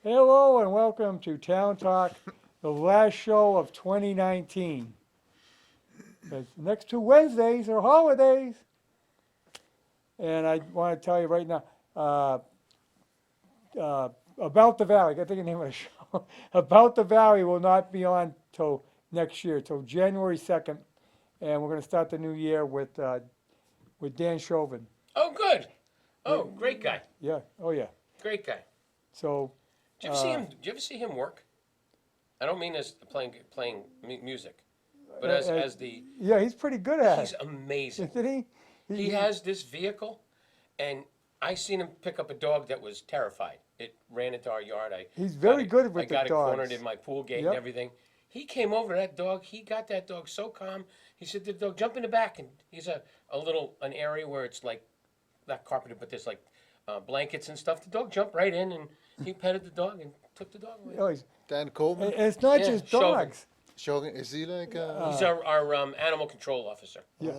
Hello and welcome to Town Talk, the last show of 2019. The next two Wednesdays are holidays. And I want to tell you right now about the Valley. I got to think of the name of the show. About the Valley will not be on till next year, till January 2nd. And we're going to start the new year with Dan Chauvin. Oh, good. Oh, great guy. Yeah. Oh, yeah. Great guy. So. Did you ever see him? Did you ever see him work? I don't mean as playing music, but as the. Yeah, he's pretty good at He's it. amazing. Isn't he? He has this vehicle, and I seen him pick up a dog that was terrified. It ran into our yard. He's very good with the dogs. I got it cornered dogs. in my pool gate Yep. and everything. He came over to that dog. He got that dog so calm. He said to the dog, "Jump in the back." And he's an area where it's like not carpeted, but there's like blankets and stuff. The dog jumped right in, and he petted the dog and took the dog away. Oh, Dan Coleman? and it's not Yeah, just Chauvin. dogs. Shogun, is he like He's our animal control officer. Yeah.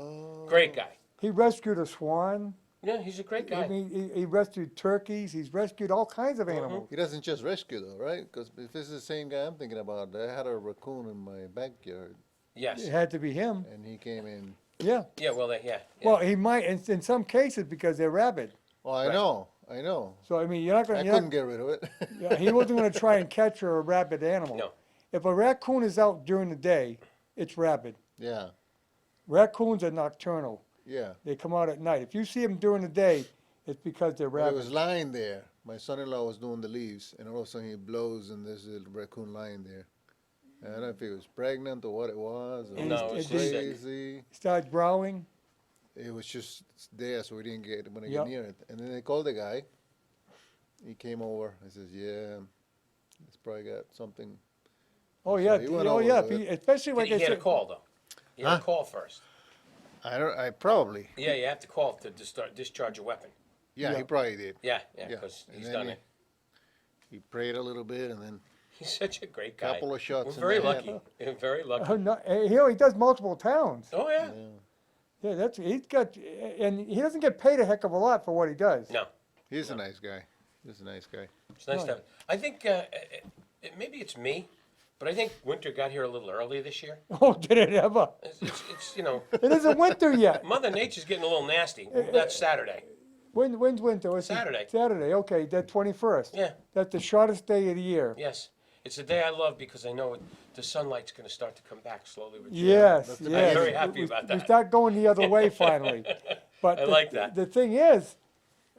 Great guy. He rescued a swan. Yeah, he's a great I guy. mean, he rescued turkeys. He's rescued all kinds of animals. he doesn't just rescue though, right? Because if this is the same guy I'm thinking about, I had a raccoon in my backyard Yes. It had to be him. and he came in. Yeah. Yeah. Well, yeah. Well, he might in some cases because they're rabid. Oh, I Right. I know. So I mean, you're not I going. couldn't get rid of it. Yeah, he wasn't going to try and capture a rabid animal. No. If a raccoon is out during the day, it's rabid. Yeah, Raccoons are nocturnal. yeah. They come out at night. If you see them during the day, it's because they're Well, it was rabid. lying there. My son-in-law was doing the leaves, and all of a sudden he blows, and there's a raccoon lying there. I don't know if he was pregnant or what it was. Or And No, it's- it's it- just sick. crazy. Starts growling. It was just there, so we didn't get Yep. get near it. And then they called the guy. He came over. I says, "Yeah, it's probably got something." Oh So yeah, he went oh over yeah. to it. Especially Did when he they had a say, call though? You had Huh? to call first. I probably. Yeah, you have to call to discharge a weapon. Yeah, Yeah. he probably did. Yeah, Yeah, because and he's then done he- it. He prayed a little bit, and then He's such a great guy. couple of shots. We're in very the head. lucky. We're very lucky. oh, no, he does multiple towns. Oh yeah. Yeah. Yeah, he's got, and he doesn't get paid a heck of a lot for what he does. No, He's a nice guy. He's a nice guy. it's nice No. to have. I think maybe it's me, but I think winter got here a little early this year. Oh, did it ever? It's It isn't winter yet. Mother Nature's getting a little nasty. That's Saturday. When's winter? It's Saturday. Saturday. Okay, that 21st. Yeah. That's the shortest day of the year. Yes. It's a day I love because I know the sunlig's going to start to come back slowly. With Yes, I'm yes. very happy We- about We that. start going the other way finally. But I like that. The thing is,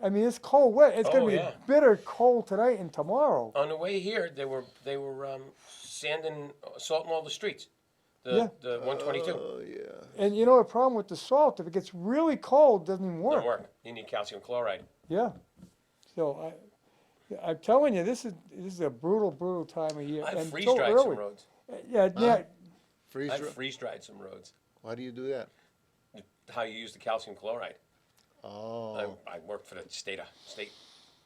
I mean, it's cold. It's going Oh, to be yeah. bitter cold tonight and tomorrow. On the way here, they were sanding, salting all the streets. Yeah. The 122. Oh yeah. And you know the problem with the salt, if it gets really cold, it doesn't even work. Doesn't work. You need calcium chloride. Yeah. So I'm telling you, this is a brutal time of year. I've and freeze so dried some early. roads. Yeah, yeah. Freeze. I've freeze dried some roads. Why do you do that? How you use the calcium chloride. Oh. I worked for the state So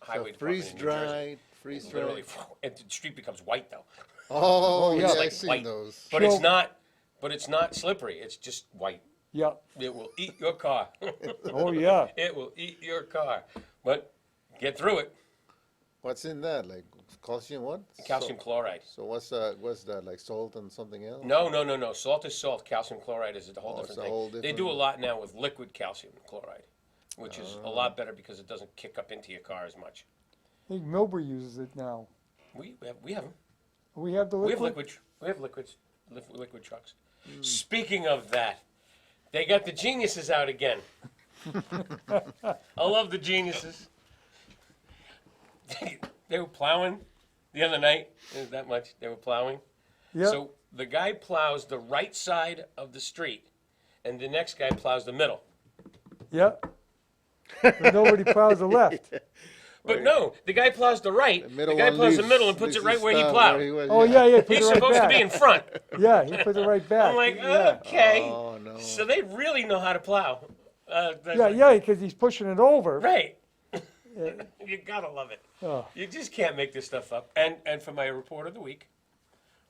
highway department freeze in New Jersey. dried. Freeze dried. Literally, and the street becomes white though. Oh yeah. yeah, It's like I've seen white. those. But So- it's not slippery. It's just white. Yeah. It will eat your car. Oh yeah. It will eat your car. But get through it. What's in that? Like calcium? What? Calcium chloride. So what's that? What's that? Like salt and something else? No. Salt is salt. Calcium chloride is a whole Oh, it's different a thing. whole They do a different- lot now with liquid calcium chloride, which is a lot better because it doesn't kick up into your car as much. I think Milbury uses it now. We have them. We have the We liquid. have liquid trucks. Speaking of that, they got the geniuses out again. I love the geniuses. They were plowing the other night. It was that much. They were plowing. Yeah. So the guy plows the right side of the street, and the next guy plows the middle. Yeah. But nobody plows the left. But no, the guy plows the right. The middle guy one plows the leaves- middle and puts leaves it right his where he thumb plowed. he was, Oh yeah, put He's it right supposed back. to be in front. Yeah, he puts it right back. I'm like, yeah. okay. Oh no. So they really know how to plow. Yeah, because he's pushing it over. Right. You gotta love it. Oh. You just can't make this stuff up. And for my report of the week,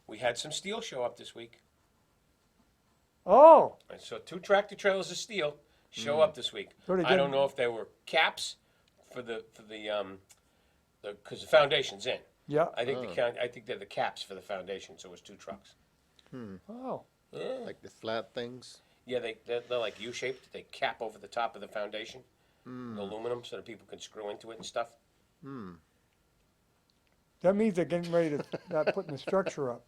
we had some steel show up this week. Oh, I saw 2 tractor trailers of steel show up this week. So they I don't didn't- know if they were caps for the because the foundation's in. Yeah. I think I think they're the caps for the foundation, so it's 2 trucks. Oh. Yeah. Like the flat things. Yeah, they're like U-shaped. They cap over the top of the foundation, the aluminum, so that people can screw into it and stuff. That means they're getting ready to not putting the structure up,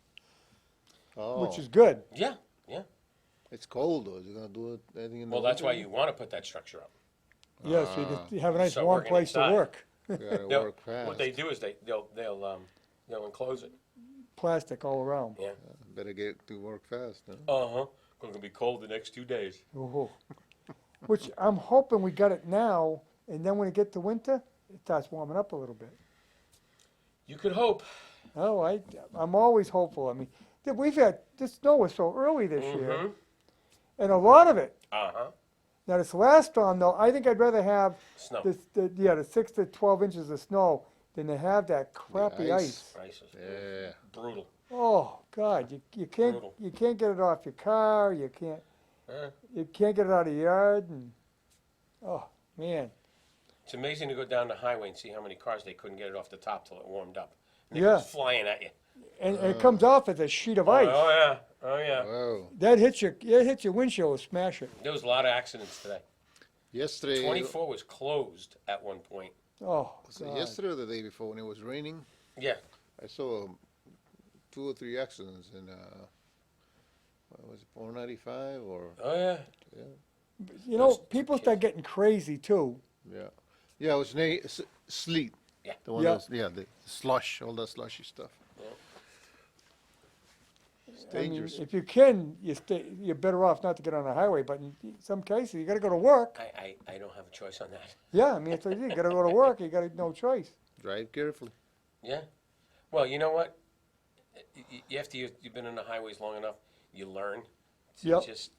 Oh, which is good. Yeah, yeah. it's cold though. Is it gonna do it anything in the Well, that's why winter? you want to put that structure up. Yeah, so you can have a nice Start warm working place inside. to work. You gotta They'll- work fast. What they do is they'll enclose it. Plastic all around. Yeah. Better get to work fast. Huh? Uh-huh. Going to be cold the next 2 days. Oh. Which I'm hoping we got it now, and then when it get to winter, it starts warming up a little bit. You could hope. Oh, I'm always hopeful. I mean, we've had, this snow was so early this year, Mm-hmm. and a lot of it. Uh-huh. Now, this last storm, though, I think I'd rather have Snow. the 6 to 12 inches of snow than to have that crappy ice. ice. Ice is Yeah. brutal. Oh God, you can't Brutal. you can't get it off your car. You can't get it out of your yard, and oh man, It's amazing to go down the highway and see how many cars they couldn't get it off the top till it warmed up. And it Yeah. goes flying at you. and it comes off as a sheet of ice. Oh yeah. Oh yeah. Wow. That hits your windshield, and smash it. There was a lot of accidents today. Yesterday. 24 was closed at one point. Oh Was it God. yesterday or the day before when it was raining? Yeah. I saw 2 or 3 accidents in what was it, 495 or Oh yeah. You know, Those people kids. start getting crazy too. yeah, it was sleet. Yeah. The one Yeah. that's the slush, all that slushy stuff. It's I mean, dangerous. if you can, you're better off not to get on the highway. But in some cases, you got to go to work. I don't have a choice on that. Yeah, I mean, it's easy. You got to go to work. You got no choice. Drive carefully. Yeah. Well, you know what? After you've been on the highways long enough, you learn. It's Yep. just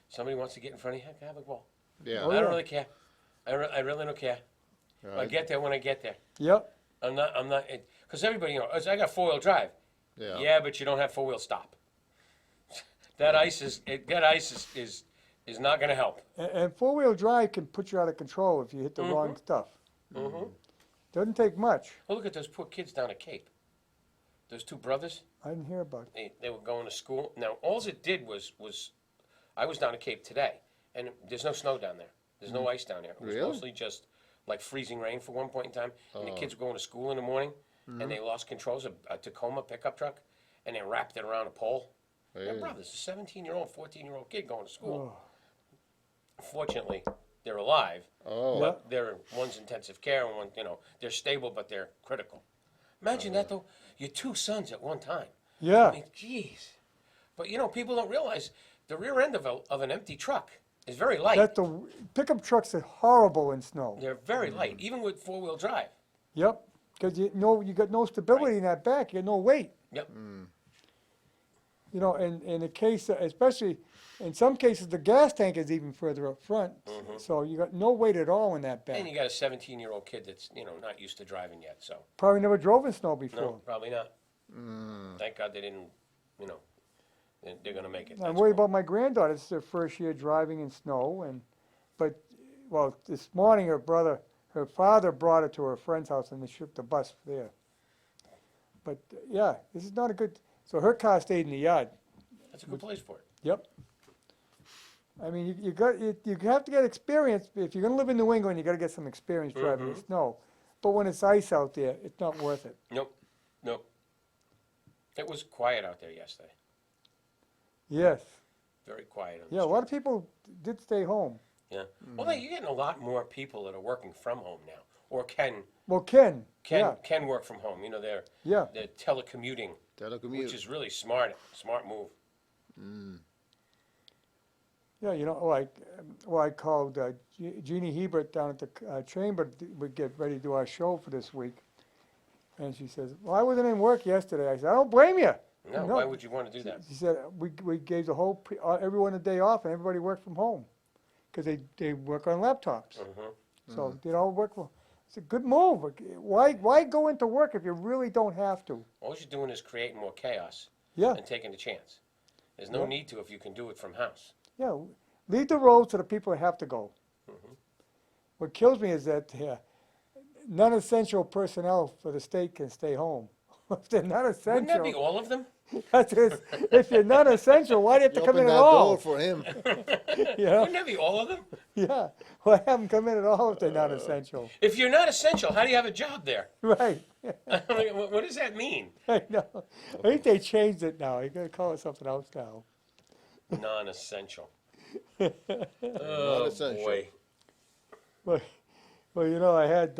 somebody wants to get in front of you, have a ball. Yeah. Oh, I yeah. don't really care. I really don't care. I Right. get there when I get there. Yep. I'm not, because everybody, I got 4-wheel drive. Yeah. Yeah, but you don't have 4-wheel stop. That ice is not going to help. And four-wheel drive can put you out of control if you hit the wrong stuff. Mm-hmm. Doesn't take much. Well, look at those poor kids down at Cape. Those 2 brothers, I didn't hear about it. they were going to school. Now, all it did was I was down at Cape today, and there's no snow down there. There's no ice down there. It was Really? mostly just like freezing rain for one point in time. And the kids were going to school in the morning, and they lost controls of a Tacoma pickup truck, and they wrapped it around a pole. Hey. My brother's a 17-year-old, 14-year-old kid going to school. Oh, Fortunately, they're alive, Oh. but one's intensive care and one, they're stable, but they're critical. Imagine that though, your 2 sons at one time. yeah. I mean, jeez. But people don't realize the rear end of an empty truck is very light. That the pickup trucks are horrible in snow. They're very light, even with 4-wheel drive. Yep. Because you got no stability in that back. You got no weight. Yep. You know, and in the case, especially in some cases, the gas tank is even further up front. So you got no weight at all in that back. And you got a 17-year-old kid that's not used to driving yet, so Probably never drove in snow no, before. probably not. Thank God they didn't. They're gonna make it. I'm That's worried cool. about my granddaughter. It's their first year driving in snow, well, this morning her father brought her to her friend's house and they shipped the bus there. But yeah, this is not a good. So her car stayed in the yard. That's a good place for it. Yep. I mean, you have to get experience if you're going to live in New England. You got to get some experience driving in snow. But when it's ice out there, it's not worth it. Nope. It was quiet out there yesterday. Yes. Very quiet. On the Yeah. A street. lot of people did stay home. Yeah. Well, you're getting a lot more people that are working from home now, or can Well, Ken. Yeah. work from home. They're Yeah. telecommuting, Telecommuting. which is really smart move. Yeah, I called Jeannie Hebert down at the chamber. We get ready to do our show for this week. And she says, well, I wasn't in work yesterday. I said, I don't blame you. No, No. why would you want to do that? She said, we gave the whole, everyone a day off and everybody worked from home. Because they work on laptops. So they all work from, it's a good move. Why go into work if you really don't have to? All you're doing is creating more chaos Yeah, and taking a chance. There's no Yeah. need to if you can do it from house. yeah. Leave the roads to the people that have to go. What kills me is that non-essential personnel for the state can stay home. If they're not Wouldn't that be essential, all of them? that's just, if you're not essential, why do you have to You come open in that at all? door for him. You know? Wouldn't that be all of them? Yeah. Why have them come in at all if they're not essential? If you're not essential, how do you have a job there? Right. What does that mean? I know. I think they changed it now. You're gonna call it something else now. Non-essential. Not Oh, essential. boy. Well, you know, I had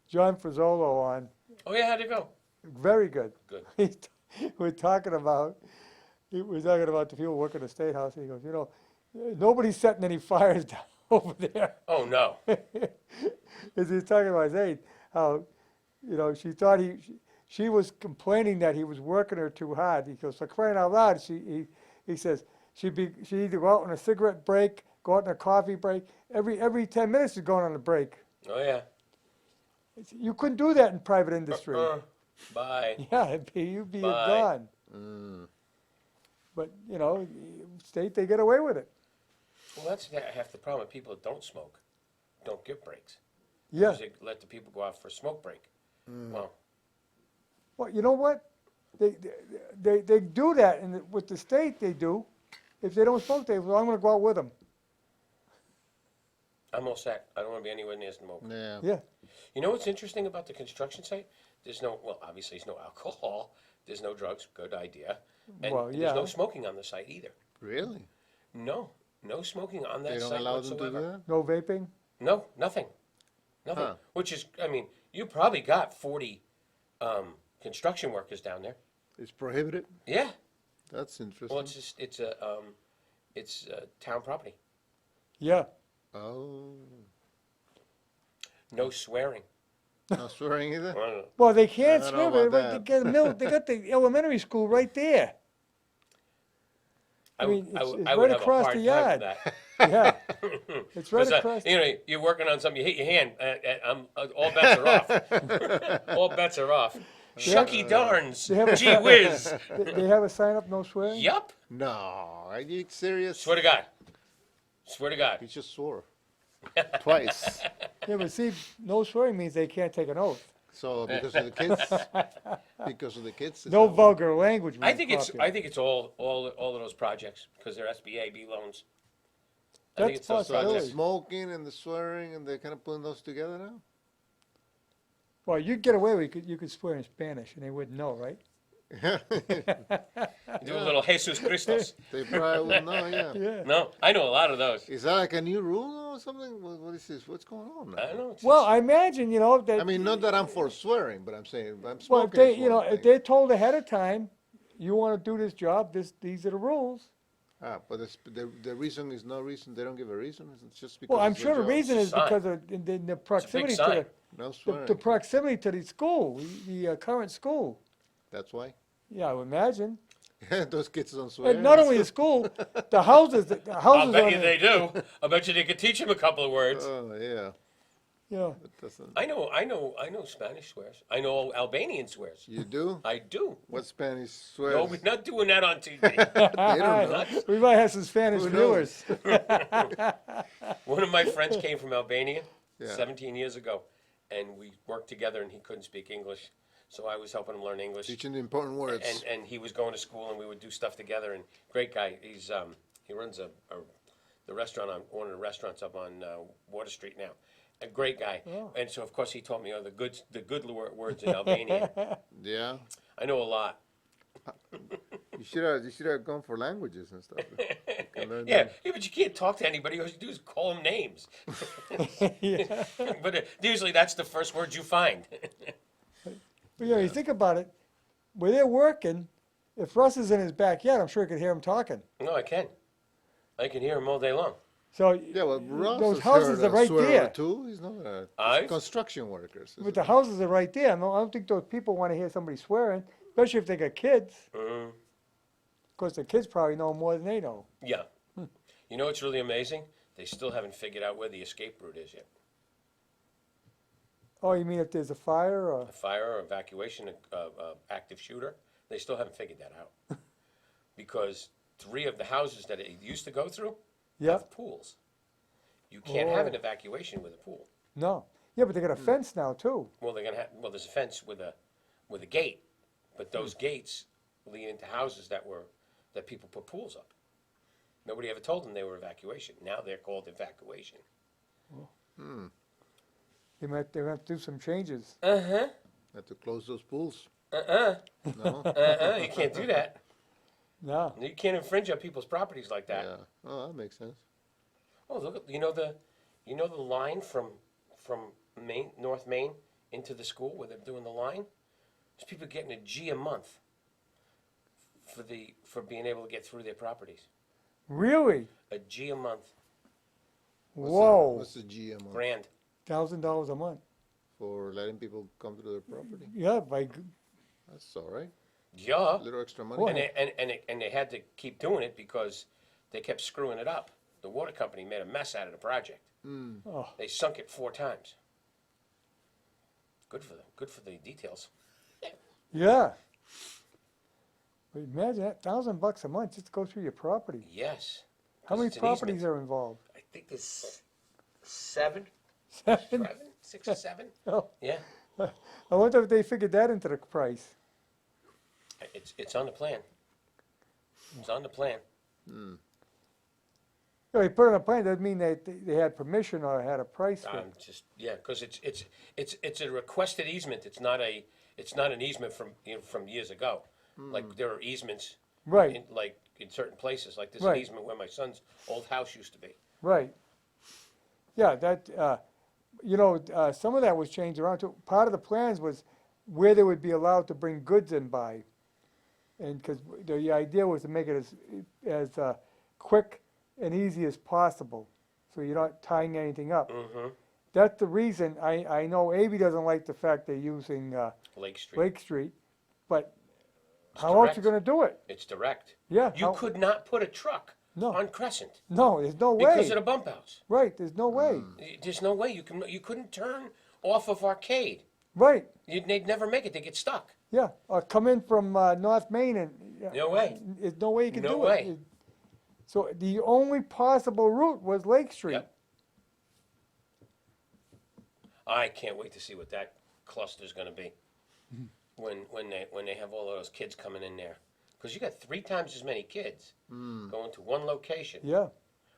John Frazzolo on. Oh, yeah, how'd it go? Very good. Good. We're talking about the people working the State House. And he goes, you know, nobody's setting any fires down over there. Oh, no. As he's talking about his aide, how, you know, she thought she was complaining that he was working her too hard. He goes, for crying out loud, he says, she'd either go out on a cigarette break, go out on a coffee break. Every 10 minutes she's going on a break. Oh, yeah. You couldn't do that in private industry. Bye. Yeah, you'd be Bye. gone. Mm. But, you know, state, they get away with it. Well, that's half the problem. People that don't smoke don't get breaks. Yeah. 'Cause they let the people go out for a smoke break. Well, Well, you know what? They do that, and with the state, they do. If they don't smoke, well, I'm gonna go out with them. I'm all set. I don't want to be anywhere near smoke. Yeah. Yeah. You know what's interesting about the construction site? There's no, well, obviously there's no alcohol. There's no drugs. Good idea. And Well, there's no yeah. smoking on the site either. Really? No smoking on that They don't site allow them to do whatsoever. that? No vaping? No, nothing. Huh. Which is, I mean, you probably got 40 construction workers down there. It's prohibited? Yeah. That's interesting. Well, it's town property. Yeah. Oh. No swearing. Not swearing either? I don't know. Well, they can't I don't know swim. about They got the elementary school right there. I mean, it's would right have a across hard the time yard. with that. Yeah. It's right 'Cause, across. you know, you're working on something, you hit your hand, all bets are off. All bets are off. Shucky darns. They have a- Gee whiz. They have a sign up, no swearing? Yup. No. Are you serious? Swear to God. Swear to God. He just swore. Twice. Yeah, but see, no swearing means they can't take an oath. So because of the kids? Because of the kids? is No that what- vulgar language. I was think it's popular. all of those projects because they're SBA loans. I That's think it's those So the possibility. projects. smoking and the swearing and they're kind of putting those together now? Well, you'd get away with it. You could swear in Spanish and they wouldn't know, right? Do a little Jesus Christos. They probably will know, yeah. Yeah. No, I know a lot of those. Is that like a new rule or something? What is this? What's going on now? I don't know. It's Well, I imagine, you know, that. I mean, not that I'm for swearing, but I'm saying I'm Well, smoking. if they, is you know, one if thing. they're told ahead of time, you want to do this job, these are the rules. But the reason is no reason. They don't give a reason. It's just because. Well, I'm it's sure their the job. reason is Sign. because of the proximity to sign. No the swearing. proximity to the school, the current school. That's why. Yeah, I would imagine. Those kids don't swear. And not only the school, the houses, I'll on bet you it, they do. I bet you they could teach him a couple of words. Oh yeah. you know, It doesn't. I know Spanish swears. I know Albanian swears. You do? I do. What Spanish swears? No, we're not doing that on TV. They don't know. we might have some Spanish Who knows? viewers. One of my friends came from Albania Yeah. 17 years ago, and we worked together, and he couldn't speak English, so I was helping him learn English. Teaching the important words. And he was going to school, and we would do stuff together. And great guy. He runs the restaurant on one of the restaurants up on Water Street now. A great guy. Oh. And so of course he taught me all the good words in Albanian. Yeah. I know a lot. You should have gone for languages and stuff. You can learn Yeah, them. yeah, but you can't talk to anybody. All you do is call them names. Yeah. But usually that's the first word you find. But, you know, you think about it, where they're working, if Russ is in his backyard, I'm sure he could hear him talking. No, I can. I can hear him all day long. So Yeah, well, Ross those has houses heard are right swear or there. two. He's not a I've- construction workers. But the houses are right there. I don't think those people want to hear somebody swearing, especially if they got kids. Mhm. Of course, the kids probably know more than they know. Yeah. You know what's really amazing? They still haven't figured out where the escape route is yet. Oh, you mean if there's a fire or? A fire or evacuation, active shooter, they still haven't figured that out. Because 3 of the houses that it used to go through Yeah, have pools. You can't have an Oh. evacuation with a pool. no. Yeah, but they got a fence now too. Well, they're gonna have. Well, there's a fence with a gate, But those gates lead into houses that people put pools up. Nobody ever told them they were evacuation. Now they're called evacuation. They have to do some changes. Uh-huh. Have to close those pools. Uh-uh. No? You can't do that. No. You can't infringe on people's properties like that. Yeah. Oh, that makes sense. Oh, look at the line from Maine, North Maine into the school where they're doing the line. There's people getting a G a month for being able to get through their properties. Really? A G a month, Whoa. What's the GM grand. $1,000 a month. for letting people come through their property? Yeah, That's all right. Yeah, A little extra money. Boy. and they had to keep doing it because they kept screwing it up. The water company made a mess out of the project. oh, They sunk it 4 times. Good for them. Good for the details. yeah. But imagine that, $1,000 a month just to go through your property. Yes. How 'Cause many it's an properties easement. are involved? I think there's 7, 7? 6 or 7. Oh, Yeah, I wonder if they figured that into the price. it's on the plan. It's on the plan. No, they put it on a plan, doesn't mean that they had permission or had a price for it. Because it's a requested easement. It's not an easement from years ago. Like there are easements Right, in certain places. Like this Right. easement where my son's old house used to be. right. Yeah, that, some of that was changed around too. Part of the plans was where they would be allowed to bring goods in by. And, because the idea was to make it as quick and easy as possible, so you're not tying anything up. Mm-hmm. That's the reason, I know Avi doesn't like the fact they're using Lake Street. Lake Street, but It's how else you direct. gonna do it? It's direct. Yeah. You could not put a truck No. on Crescent No, there's no because way. of the bump outs. Right, there's no way. There's no way you couldn't turn off of Arcade. Right, They'd never make it. They get stuck. yeah, or come in from North Main and. No way. There's no way you can No do way. it. So the only possible route was Lake Street. Yep. I can't wait to see what that cluster's going to be when they have all of those kids coming in there. Because you got 3 times as many kids going to one location Yeah,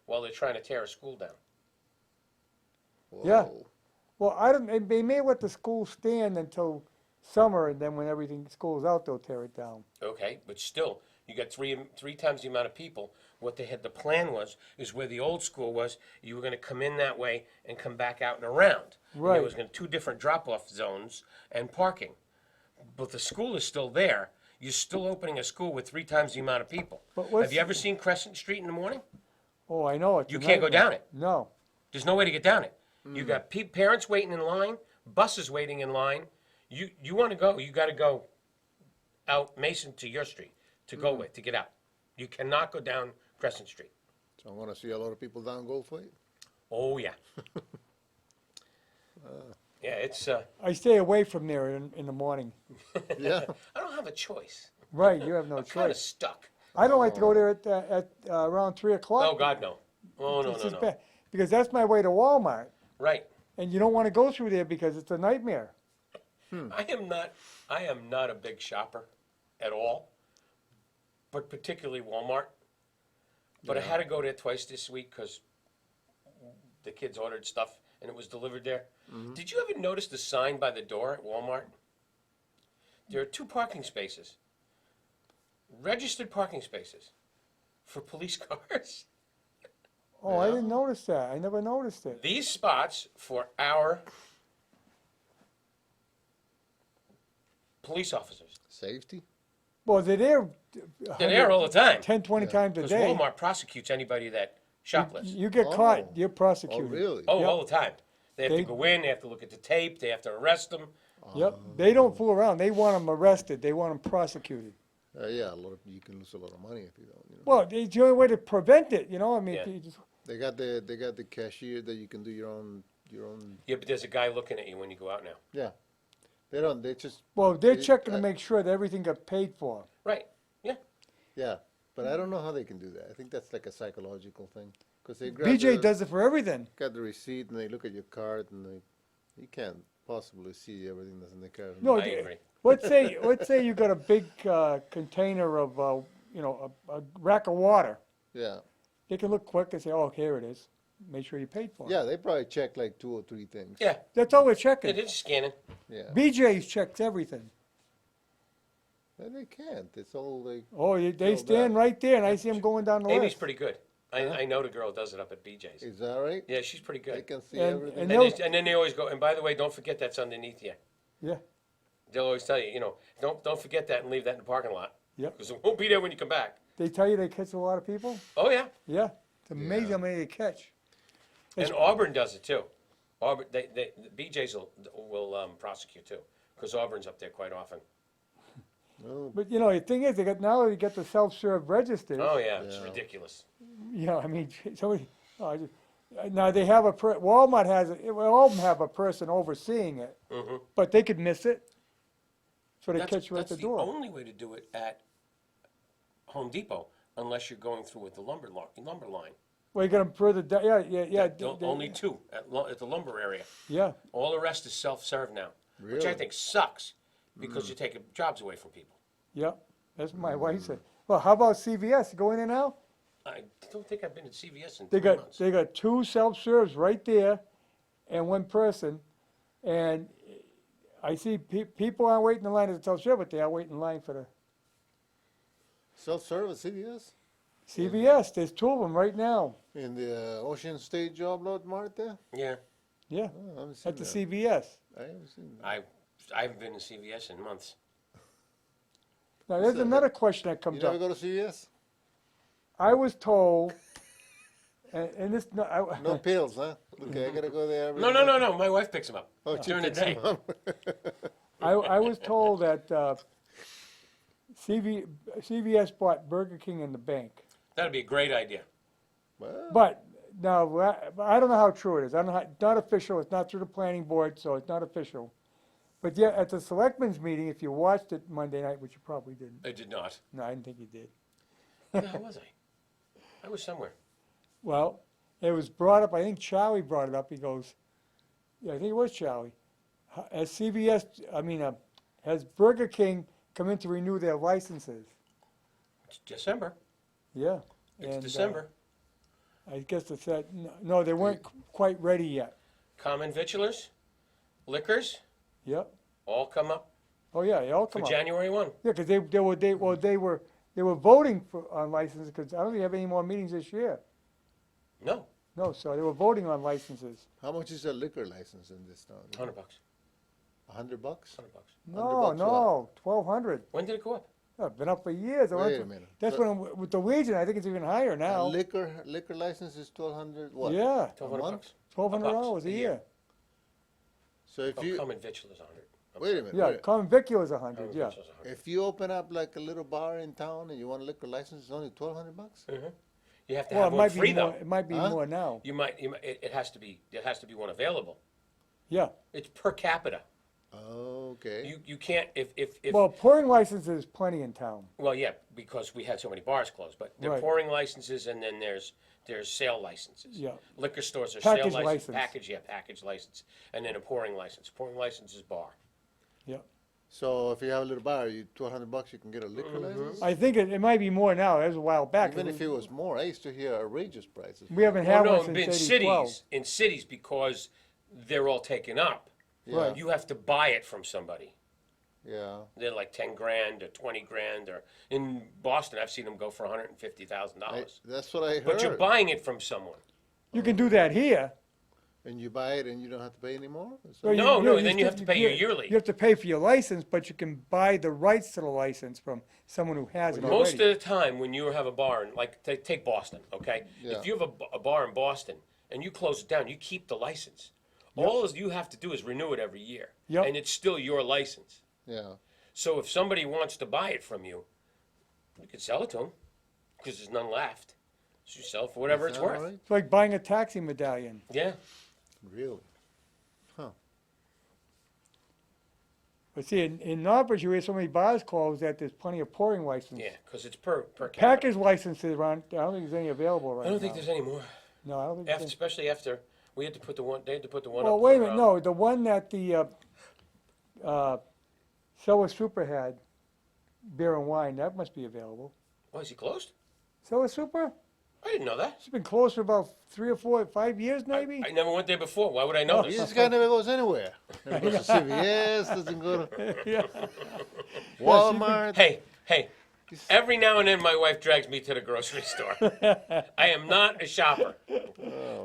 while they're trying to tear a school down. Yeah. Whoa. well, I don't, they may let the school stand until summer, and then when everything, school's out, they'll tear it down. Okay, but still, you got three times the amount of people. What they had, the plan is where the old school was, you were gonna come in that way and come back out and around. And Right. there was gonna 2 different drop-off zones and parking. But the school is still there. You're still opening a school with 3 times the amount of people. But what's- Have you ever seen Crescent Street in the morning? Oh, I know, it's a You can't go nightmare. down it. No, There's no way to get down it. You got parents waiting in line, buses waiting in line. You wanna go, you gotta go out Mason to your street to go with, to get out. You cannot go down Crescent Street. So I want to see a lot of people down Goldthwait. Oh, yeah. Yeah, it's, I stay away from there in the morning. Yeah. I don't have a choice. Right, you have no I'm kinda choice. stuck. I don't like to go there at around 3 o'clock. Oh, God, no. Oh, no, It's no, just no. bad, because that's my way to Walmart, Right. and you don't want to go through there because it's a nightmare. I am not a big shopper at all, but particularly Walmart. But I had to go there twice this week because the kids ordered stuff and it was delivered there. Did you ever notice the sign by the door at Walmart? There are 2 parking spaces, registered parking spaces for police cars. Oh, I didn't notice that. I never noticed it. These spots for our police officers. Safety? Well, they're there. They're there all the time. 10, 20 times a Because day. Walmart prosecutes anybody that shoplifts. You get Oh. caught, you're Oh, prosecuted. really? Oh, Yep. all the time. They have They- to go in, they have to look at the tape, they have to arrest them. Yep, they don't fool around. They want them arrested. They want them prosecuted. Yeah, you can lose a lot of money if you don't. You know. Well, it's the only way to prevent it, I mean, Yeah. you just, They got the cashier that you can do your own. Yeah, but there's a guy looking at you when you go out now. Yeah. They don't. They just. well, they're It- checking to I- make sure that everything got paid for. Right, yeah. Yeah, but I don't know how they can do that. I think that's like a psychological thing because they grab BJ the, does it for everything. got the receipt and they look at your card and You can't possibly see everything that's in the car. No, I agree. let's say you got a big container of, a rack of water. Yeah, They can look quick and say, oh, here it is. Make sure you paid for it. yeah, they probably check like 2 or 3 things. Yeah, That's all we're they're checking. just scanning. Yeah, BJ's checks everything. and they can't. It's all like, Oh, they So stand bad. right there, and I see them going down the Amy's list. pretty good. I know the girl does it up at BJ's. is that right? Yeah, she's pretty They good. can see And- everything. and And, they'll- and then they always go, and by the way, don't forget that's underneath you. Yeah, They'll always tell you, don't forget that and leave that in the parking lot. Yep. Because it won't be there when you come back. they tell you they catch a lot of people. Oh, yeah. Yeah, it's amazing Yeah. how many they catch. And Auburn does it too. Auburn, the BJ's will prosecute too, because Auburn's up there quite often. Oh, But the thing is, now they got the self-serve registers. Oh, yeah, it's Yeah. ridiculous. I mean, somebody. Now they have Walmart has all of them have a person overseeing it, Mm-hmm. but they could miss it, so they catch you at That's the door. only way to do it at Home Depot, unless you're going through with the lumber line. Well, you're gonna further down. Yeah. Only 2 at the lumber area. Yeah, All the rest is self-serve now, which I Really? think sucks, because you're taking jobs away from people. yeah. That's what my wife said. Well, how about CVS? Go in there now. I don't think I've been at CVS in They 3 got months. they got 2 self-serves right there, and 1 person, and I see people aren't waiting in line at the self-serve, but they are waiting in line for the self-service CVS CVS. There's 2 of them right now. in the Ocean State Job Lot Mart there. Yeah, Yeah, Oh, I haven't seen at the that. CVS. I haven't seen that. I haven't been to CVS in months. Now, there's So, another question that You comes never up. go to CVS? I was told, and this, no, No pills, huh? Okay, I gotta go there. every No, day. my wife picks them up Oh, she during the picks 'em day. up. I was told that CVS bought Burger King in the bank. That'd be a great idea. Well, But now, I don't know how true it is. I don't know how, not official. It's not through the planning board, so it's not official. But yeah, at the selectmen's meeting, if you watched it Monday night, which you probably didn't. I did not. No, I didn't think you did. How was I? I was somewhere. Well, it was brought up, I think Charlie brought it up. He goes, yeah, I think it was Charlie. Has has Burger King come in to renew their licenses? It's December. Yeah. It's and, December. I guess it's that, no, they weren't quite ready yet. Common vitulers, liquors, Yep. all come up Oh, yeah, they all for come up. January 1. Yeah, because they were voting on licenses, because I don't think they have any more meetings this year. No, No, so they were voting on licenses. how much is a liquor license in this town? $100. $100? $100. No, $100 no, 1,200. When did it go up? It's been up for years. Wait a minute. That's So- when, with the Legion, I think it's even higher A now. liquor license is 1,200, what? Yeah, $1,200. month? $1,200 a a year. year. So if Oh, you, common vitulers 100. wait a minute, Yeah, wait. common viculars 100, Common yeah. vitulers 100. If you open up like a little bar in town and you want a liquor license, it's only $1,200? You have to Well, have it one might be free more, though. it might be Huh? more now. It has to be one available. Yeah. It's per capita. Okay. You can't if Well, pouring licenses plenty in town. well, yeah, because we had so many bars closed, but there are Right. pouring licenses and then there's sale licenses. Yeah. Liquor stores are Package sale license. package license, and then a pouring license. Pouring license is bar. Yeah. So if you have a little bar, you $1,200, you can get a liquor license? I think it might be more now. It was a while back. Even if it was more, I used to hear outrageous prices. We haven't Well, had no, one in since 8012. cities because they're all taken up. Yeah. You have to buy it from somebody. Yeah. They're like 10 grand or 20 grand, or in Boston, I've seen them go for $150,000. That's what I heard. But you're buying it from someone. You can do that here. And you buy it and you don't have to pay anymore? Well, No, then you have to pay your yearly. You have to pay for your license, but you can buy the rights to the license from someone who has it Most of already. the time, when you have a bar, like take Boston, okay? Yeah. If you have a bar in Boston and you close it down, you keep the license. All you have to do is renew it every year, Yep. and it's still your license. Yeah. So if somebody wants to buy it from you, you can sell it to them because there's none left. So you sell it for whatever Is it's that worth. all right? It's like buying a taxi medallion. Yeah. Really? But see, in Northbridge, you hear so many bars closed that there's plenty of pouring licenses. Yeah, because it's per capita. Package licenses around, I don't think there's any available right now. I don't think there's any more. No, I don't think After, there's. especially after We had to put the one. They had to put the one Well, up. wait a for, minute, no, the one that the Sour Super had, beer and wine, that must be available. Oh, is he closed? Sour Super? I didn't know that. It's been closed for about 3 or 4, 5 years maybe? I never went there before. Why would I know This this? guy never goes anywhere. Never goes to CVS, doesn't go to Yeah. Walmart. Hey, every now and then my wife drags me to the grocery store. I am not a shopper.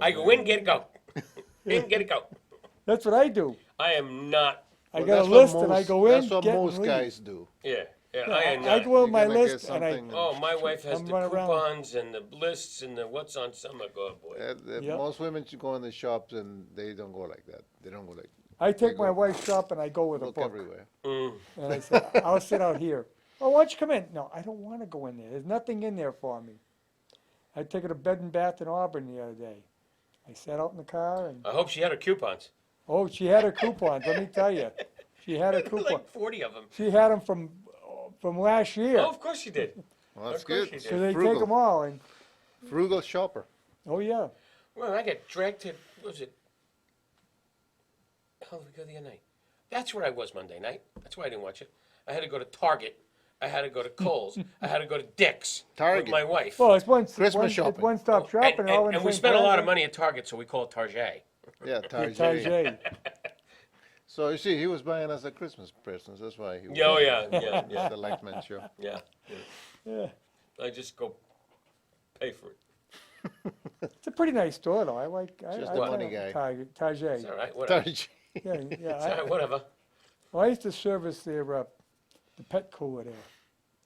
I go in, get it, go. In, get it, go. That's what I do. I am not. I Well, got a that's what list and I most- go in, That's what get and most leave. guys do. Yeah, I am I not. go with my You're gonna get list and I, something- Oh, my wife has I'm the running around. coupons and the lists and the what's on summer. Oh, boy. Yep. Most women should go in the shops and they don't go like that. They don't go like I take go- my wife shopping, I go with a look book. everywhere. And I say, I'll sit out here. Oh, why don't you come in? No, I don't want to go in there. There's nothing in there for me. I took her to Bed and Bath in Auburn the other day. I sat out in the car and, I hope she had her coupons. oh, she had her coupons, let me tell you. She had her coupons. Like 40 of them. She had them from last year. Oh, of course she did. Well, that's Of course good. you So they take Frugal. them all and, Frugal shopper. oh yeah. Well, I got dragged to, what was it? How did we go the other night? That's where I was Monday night. That's why I didn't watch it. I had to go to Target. I had to go to Kohl's. I had to go to Dick's Target. with my wife. Well, it's Christmas it's shopping. one-stop shopping. and, all in the and we same spent a lot of plaza. money at Target, so we call it Target. Yeah, Target. Target. So you see, he was buying us a Christmas presents. That's why he was Oh, yeah. the Lightman show. Yeah. Yeah. I just go pay for it. It's a pretty nice store though. I Just I a like money guy. Target. It's all right, whatever. Target. Yeah, It's yeah. all right, whatever. Well, I used to service their the pet cooler there.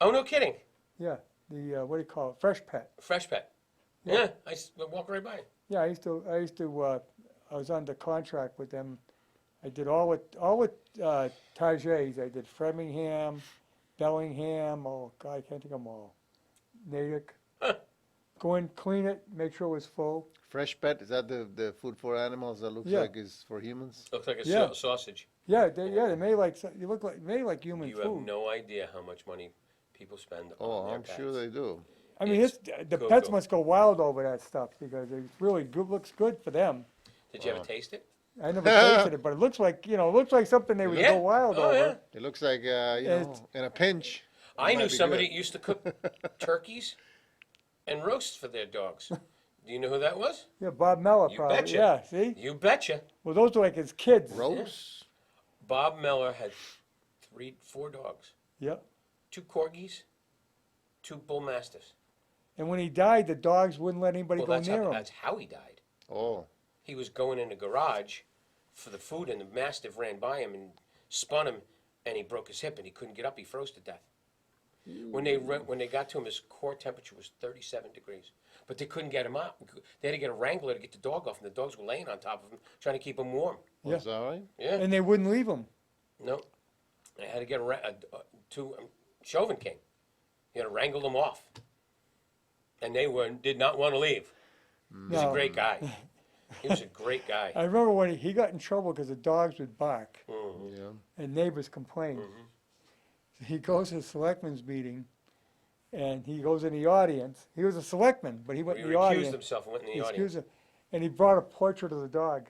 Oh, no kidding. Yeah, the what do you call it? Fresh Pet. Fresh Pet. Yeah, I walk right by it. Yeah, I I was under contract with them. I did all with Targets. I did Framingham, Bellingham. Oh God, I can't think of them all. Natick. Go in, clean it, make sure it was full. Fresh Pet, is that the food for animals that looks Yeah. like is for humans? Looks like a Yeah. sausage. Yeah, they made like you look like made like human You food. have no idea how much money people spend Oh, on their I'm pets. sure they do. I mean, It's the go, pets go. must go wild over that stuff because it really good, looks good for them. Did you ever taste it? I never tasted it, but it looks like it looks like something they would Yeah. go wild Oh, over. yeah. It looks like, It's- in a pinch. I might knew be somebody good. that used to cook turkeys and roasts for their dogs. Do you know who that was? Yeah, Bob Mellor You probably. betcha. Yeah, see? You betcha. Well, those are like his kids. Roast? Bob Mellor had 4 dogs, Yep. 2 corgis, 2 bull mastiffs. And when he died, the dogs wouldn't let anybody Well, go near him. that's how he died. Oh, He was going in the garage for the food, and the mastiff ran by him and spun him, and he broke his hip, and he couldn't get up. He froze to death. When they got to him, his core temperature was 37 degrees, but they couldn't get him out. They had to get a wrangler to get the dog off, and the dogs were laying on top of him, trying to keep him warm. Yeah. is that right? Yeah, And they wouldn't leave him. no, they had to get Chauvin came. He had to wrangle them off, and they did not want to leave. He's a No. great guy. He was a great guy. I remember when he got in trouble because the dogs would bark Yeah. and neighbors complained. He goes to a selectmen's meeting and he goes in the audience. He was a selectman, but he went He in the recused audience. himself and went in He the excused audience. him, and he brought a portrait of the dog.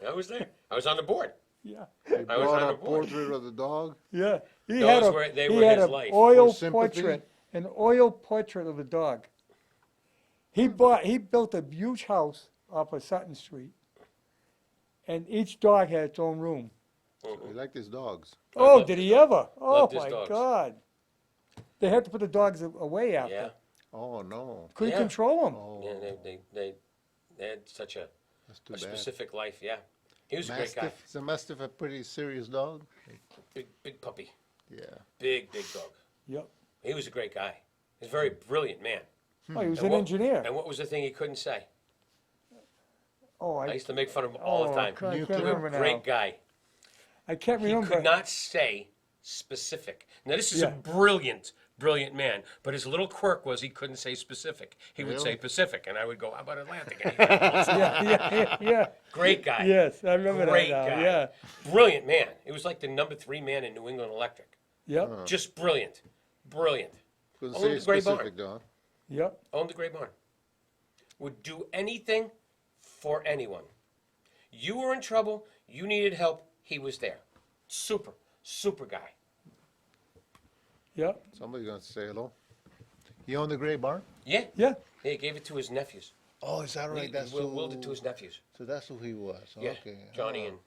I was there. I was on the board. Yeah, They I was brought on a the board. portrait of the dog. yeah. He Those had were- they he were had his a life. oil For sympathy? portrait, an oil portrait of the dog. He built a huge house off of Sutton Street, and each dog had its own room. So he liked his dogs. Oh, loved did his he ever? Oh Loved his my dogs. God! They had to put the dogs away after. Yeah, Oh, no. Couldn't Yeah. control them. Oh, yeah. They had such a that's too bad. specific life. Yeah, he was a great guy. Mastiff. Is a Mastiff a pretty serious dog? Big puppy. Yeah. Big dog. Yep. He was a great guy. He's a very brilliant man. Oh, he was And an what- engineer. And what was the thing he couldn't say? Oh, I I used to make fun of him all the time. God, I can't Nuclear. remember now. Great guy. I can't He remember. could not say specific. Now this is Yeah. a brilliant man, but his little quirk was he couldn't say specific. He would say Really? Pacific, and I would go, "How about Atlantic?" Yeah. Great guy. Yes, I remember Great that now. guy. Yeah. Brilliant man. It was like the number 3 man in New England Electric. Yep. Just brilliant. Brilliant. Couldn't Only say the Gray Barn. specific, though. Yep. Owned the Gray Barn. Would do anything for anyone. You were in trouble. You needed help. He was there. Super, super guy. Yep. Somebody's gonna say hello. He owned the Gray Barn? Yeah. Yeah. He gave it to his nephews. Oh, is that right? That's Willed it to his nephews. So that's who he was. Yeah. Okay. Johnny Oh. and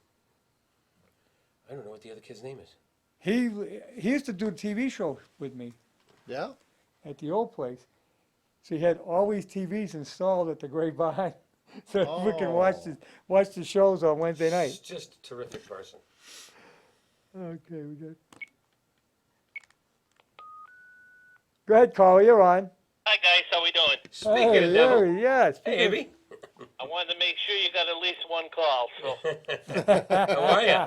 I don't know what the other kid's name is. He used to do a TV show with me Yeah? at the old place. So he had all these TVs installed at the Gray Barn, so we can watch the shows on Wednesday night. He's just a terrific person. Okay, we good. Go ahead, Carl. You're on. Hi guys, how we doing? Speaking Hey, of devil. Larry, yeah. Hey, speaking Abby. I wanted to make sure you got at least one call, so How are ya?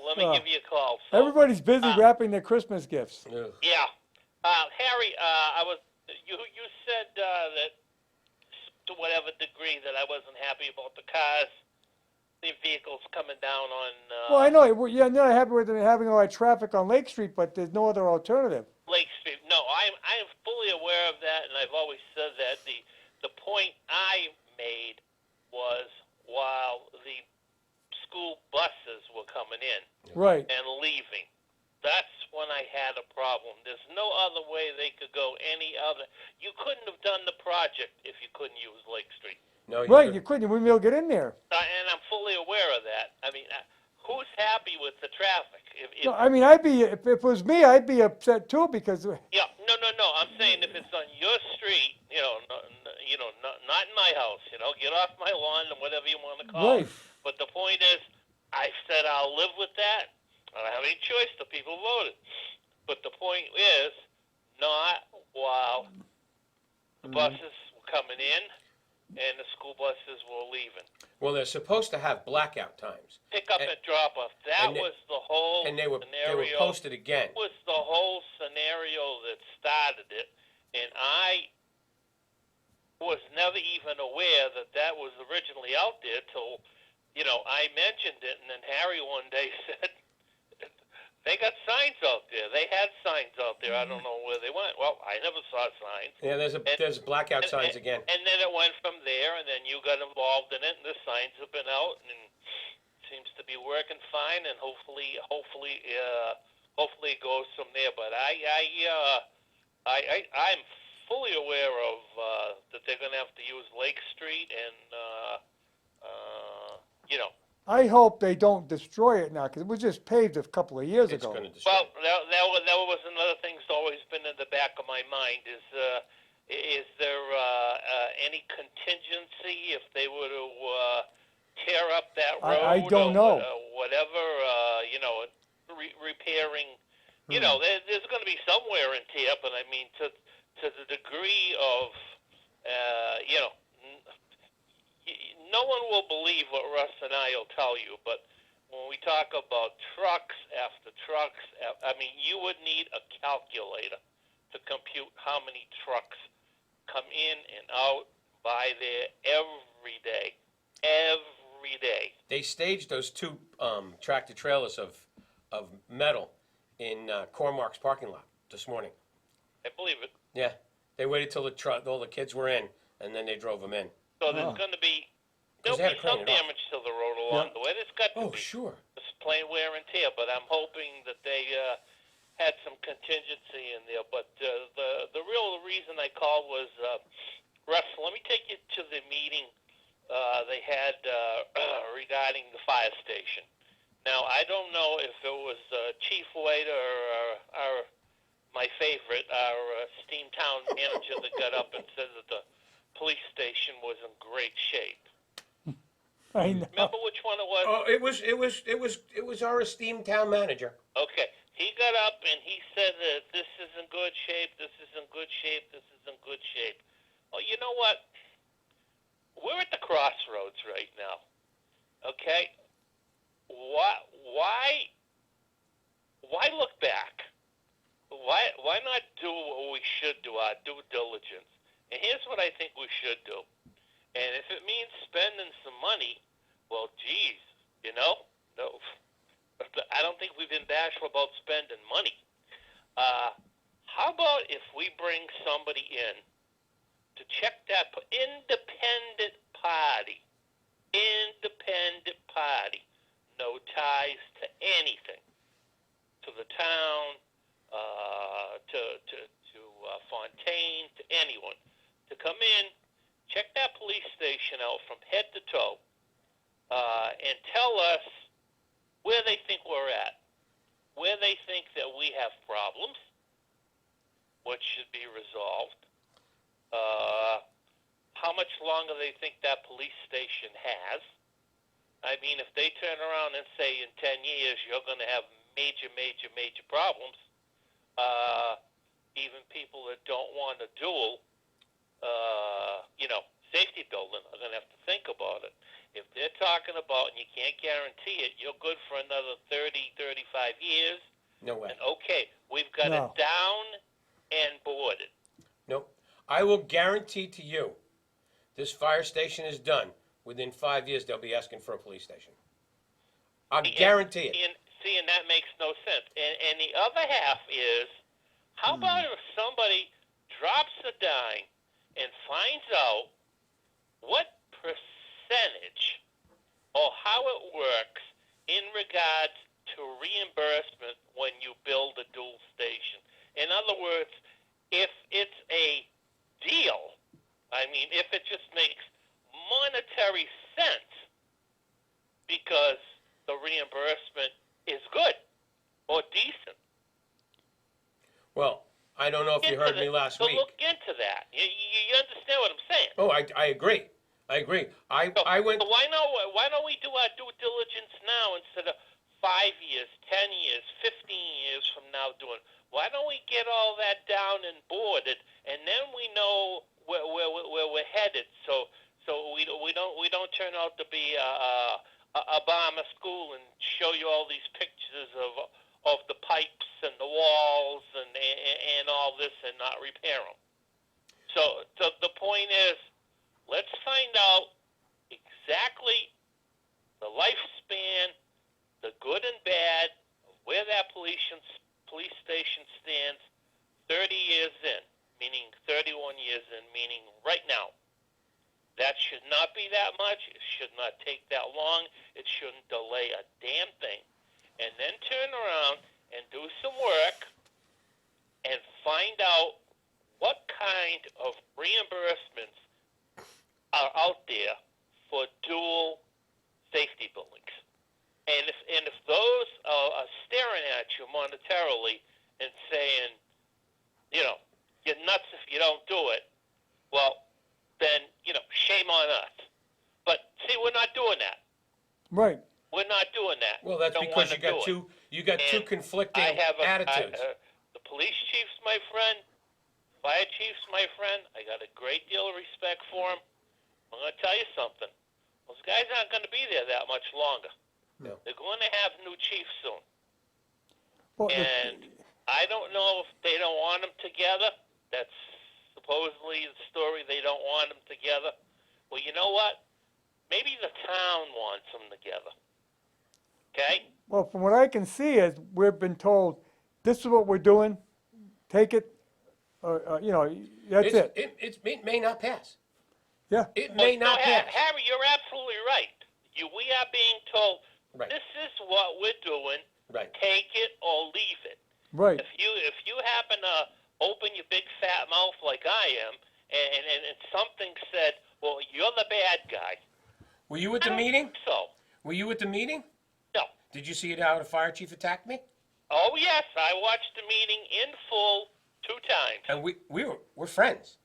let me Oh. give you a call. So, Everybody's busy wrapping their Christmas gifts. Ugh. yeah, Harry, you said that to whatever degree that I wasn't happy about the cars, the vehicles coming down on Well, I know. You're not happy with them having all that traffic on Lake Street, but there's no other alternative. Lake Street. No, I'm fully aware of that, and I've always said that. The point I made was while the school buses were coming in Right. and leaving, that's when I had a problem. There's no other way they could go any other. You couldn't have done the project if you couldn't use Lake Street. No, you Right. couldn't. You couldn't. You wouldn't be able to get in there. And I'm fully aware of that. I mean, who's happy with the traffic? If, No, I mean, I'd be if it was me, I'd be upset too because Yeah, no. I'm saying if it's on your street, not in my house. Get off my lawn and whatever you want to call right. it. But the point is, I said I'll live with that. I don't have any choice. The people voted. But the point is, not while the buses were coming in and the school buses were leaving. Well, they're supposed to have blackout times, Pick up and drop off. That and they- was the whole and they were scenario. posted again. Was the whole scenario that started it, and I was never even aware that that was originally out there till, I mentioned it, and then Harry one day said, they got signs out there. They had signs out there. I don't know where they went. Well, I never saw signs. Yeah, there's blackout signs again. And then it went from there, and then you got involved in it, and the signs have been out, and it seems to be working fine, and hopefully it goes from there. But I'm fully aware of that they're going to have to use Lake Street, and I hope they don't destroy it now because it was just paved a couple of years It's ago. going to destroy. Well, that was another thing that's always been in the back of my mind is there any contingency if they were to tear up that road? I don't know. Whatever, repairing. There's going to be some wear and tear, but I mean to the degree of, no one will believe what Russ and I will tell you, but when we talk about trucks after trucks, I mean, you would need a calculator to compute how many trucks come in and out by there every day. Every day. They staged those two tractor trailers of metal in Cormark's parking lot this morning. I believe it. Yeah, they waited till all the kids were in, and then they drove them in. So there's going to be, 'Cause there'll they had be to crane some it off. damage to the road along the way. There's got to Oh, be. sure. It's plain wear and tear, but I'm hoping that they had some contingency in there. But the real reason I called was, Russ, let me take you to the meeting they had regarding the fire station. Now, I don't know if it was Chief Wade or my favorite, our esteemed town manager that got up and said that the police station was in great shape. I know. Remember which one it was? Oh, it was our esteemed town manager. Okay. He got up and he said that this is in good shape, this is in good shape, this is in good shape. Well, you know what? We're at the crossroads right now. Okay? Why look back? Why not do what we should do, our due diligence? And here's what I think we should do. And if it means spending some money, well, geez, no. I don't think we've been bashful about spending money. How about if we bring somebody in to check that independent party independent party, no ties to anything, to the town, to Fontaine, to anyone, to come in, check that police station out from head to toe, and tell us where they think we're at, where they think that we have problems, what should be resolved, how much longer they think that police station has. I mean, if they turn around and say in 10 years you're going to have major, major, major problems, even people that don't want a dual, safety building are going to have to think about it. If they're talking about, and you can't guarantee it, you're good for another 30, 35 years, No way. and okay, we've got No. it down and boarded. Nope. I will guarantee to you, this fire station is done. Within 5 years, they'll be asking for a police station. I'll guarantee it. And that makes no sense. And the other half is, how about if somebody drops a dime and finds out what percentage or how it works in regards to reimbursement when you build a dual station? In other words, if it's a deal, I mean, if it just makes monetary sense because the reimbursement is good or decent. Well, I don't know if you heard me last week. Look into that. You understand what I'm saying? Oh, I agree. I agree. I went. So why don't we do our due diligence now instead of 5 years, 10 years, 15 years from now doing? Why don't we get all that down and boarded, and then we know where we're headed? So we don't turn out to be a bomb a school and show you all these pictures of the pipes and the walls and all this and not repair them. So the point is, let's find out exactly the lifespan, the good and bad of where that police station stands 30 years in, meaning 31 years in, meaning right now. That should not be that much. It should not take that long. It shouldn't delay a damn thing. And then turn around and do some work and find out what kind of reimbursements are out there for dual safety buildings. And if those are staring at you monetarily and saying, you're nuts if you don't do it, well, then, shame on us. But see, we're not doing that. Right. We're not doing that. Well, that's Don't because wanna do it. you got two And conflicting I have attitudes. the police chief's my friend, fire chief's my friend. I got a great deal of respect for him. I'm going to tell you something. Those guys aren't going to be there that much longer. No. They're going to have new chiefs soon. Well, And I don't know if they don't want them together. That's supposedly the story. They don't want them together. Well, you know what? Maybe the town wants them together. Okay? well, from what I can see is we've been told, this is what we're doing, take it, that's it. It may not pass. Yeah. It may not pass. Harry, you're absolutely right. We are being told, Right. this is what we're doing. Right. Take it or leave it. Right. If you happen to open your big fat mouth like I am, and something said, well, you're the bad guy. Were you at I the don't meeting? think So, Were you at the meeting? no. Did you see how the fire chief attacked me? Oh, yes, I watched the meeting in full 2 times. And we're friends.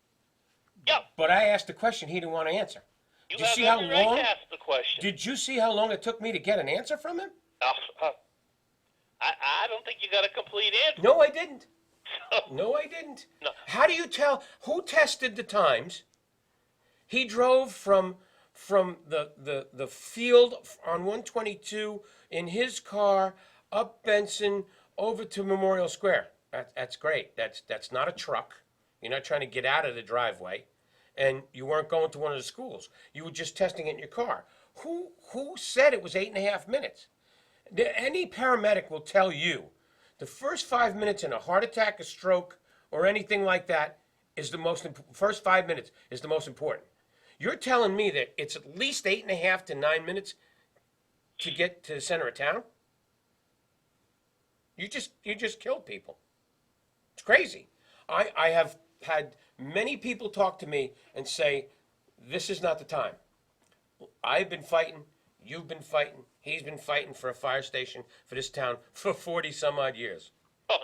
Yep. But I asked a question he didn't want to answer. You Did you have see how every right long? to ask the question. Did you see how long it took me to get an answer from him? I don't think you got a complete answer. No, I didn't. No, I didn't. No. How do you tell who tested the times? He drove from the field on 122 in his car up Benson over to Memorial Square. That's great. That's not a truck. You're not trying to get out of the driveway, and you weren't going to one of the schools. You were just testing it in your car. Who said it was 8.5 minutes? Any paramedic will tell you the first 5 minutes in a heart attack, a stroke, or anything like that is the most first 5 minutes is the most important. You're telling me that it's at least 8.5 to 9 minutes to get to the center of town? You just killed people. It's crazy. I have had many people talk to me and say, this is not the time. I've been fighting, you've been fighting, he's been fighting for a fire station for this town for 40 some odd years. Oh,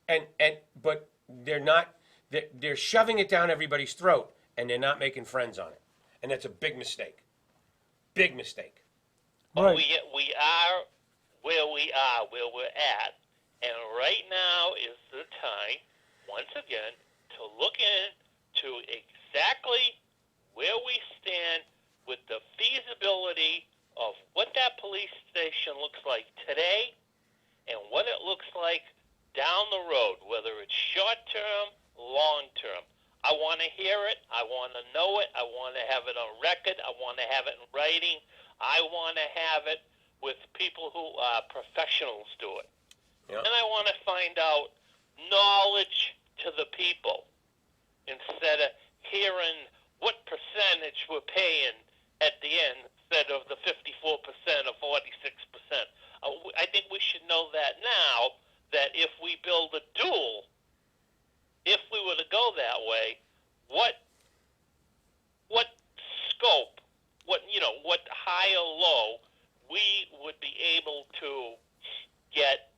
amen. But they're not, they're shoving it down everybody's throat and they're not making friends on it. And that's a big mistake. Big mistake. Right. We are where we are, where we're at, and right now is the time, once again, to look into exactly where we stand with the feasibility of what that police station looks like today and what it looks like down the road, whether it's short term, long term. I want to hear it. I want to know it. I want to have it on record. I want to have it in writing. I want to have it with people who are professionals do it. Yeah. And I want to find out knowledge to the people instead of hearing what percentage we're paying at the end instead of the 54% or 46%. I think we should know that now, that if we build a dual, if we were to go that way, what scope, what high or low we would be able to get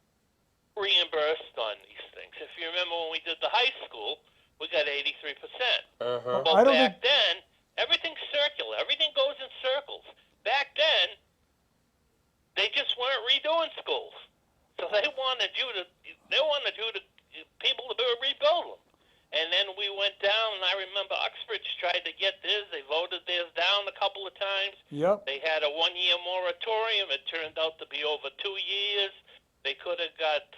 reimbursed on these things. If you remember when we did the high school, we got 83%. Uh-huh. Well, I don't back then, everything's circular. Everything goes in circles. Back then, they just weren't redoing schools. So they wanted people to rebuild them. And then we went down, and I remember Uxbridge tried to get theirs. They voted theirs down a couple of times. Yep. They had a one-year moratorium. It turned out to be over 2 years. They could have got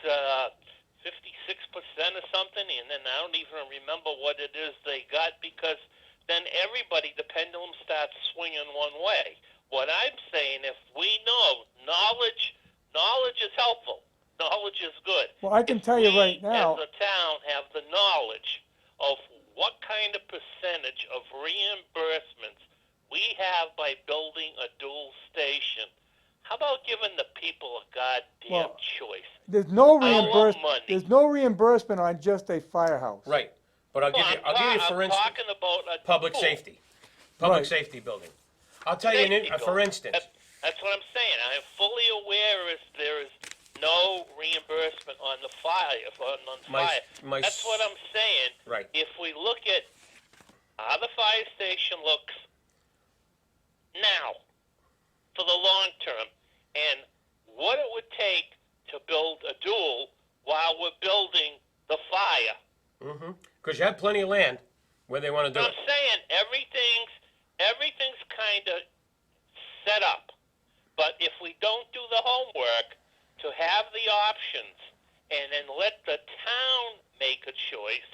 56% or something, and then I don't even remember what it is they got, because then everybody, the pendulum starts swinging one way. What I'm saying, if we know knowledge is helpful. Knowledge is good. Well, I can tell you right now. As a town, have the knowledge of what kind of percentage of reimbursements we have by building a dual station. How about giving the people a goddamn choice? There's no I love reimbursement. money. There's no reimbursement on just a firehouse. Right. But I'll give you for I'm instance, talking about a public dual. safety. Public Right. safety building. I'll tell you, Safety for building. instance, That's what I'm saying. I am fully aware there is no reimbursement on the fire. That's what I'm saying. Right. If we look at how the fire station looks now for the long term and what it would take to build a dual while we're building the fire. because you have plenty of land where they want to do I'm it. saying everything's kind of set up. But if we don't do the homework to have the options and then let the town make a choice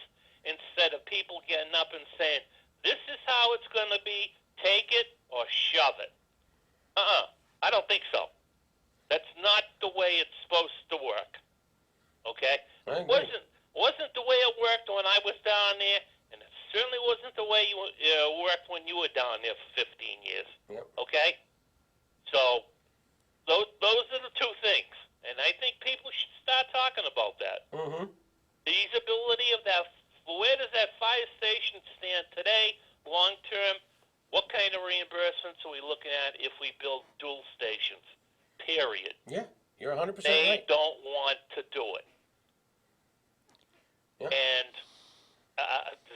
instead of people getting up and saying, this is how it's going to be, take it or shove it. I don't think so. That's not the way it's supposed to work. Okay? I It agree. wasn't the way it worked when I was down there, and it certainly wasn't the way you worked when you were down there for 15 years. Yep. Okay? So those are the two things, and I think people should start talking about that. Feasibility of that. Where does that fire station stand today, long term? What kind of reimbursements are we looking at if we build dual stations? Period. Yeah, you're 100% They right. don't want to do it. Yeah. And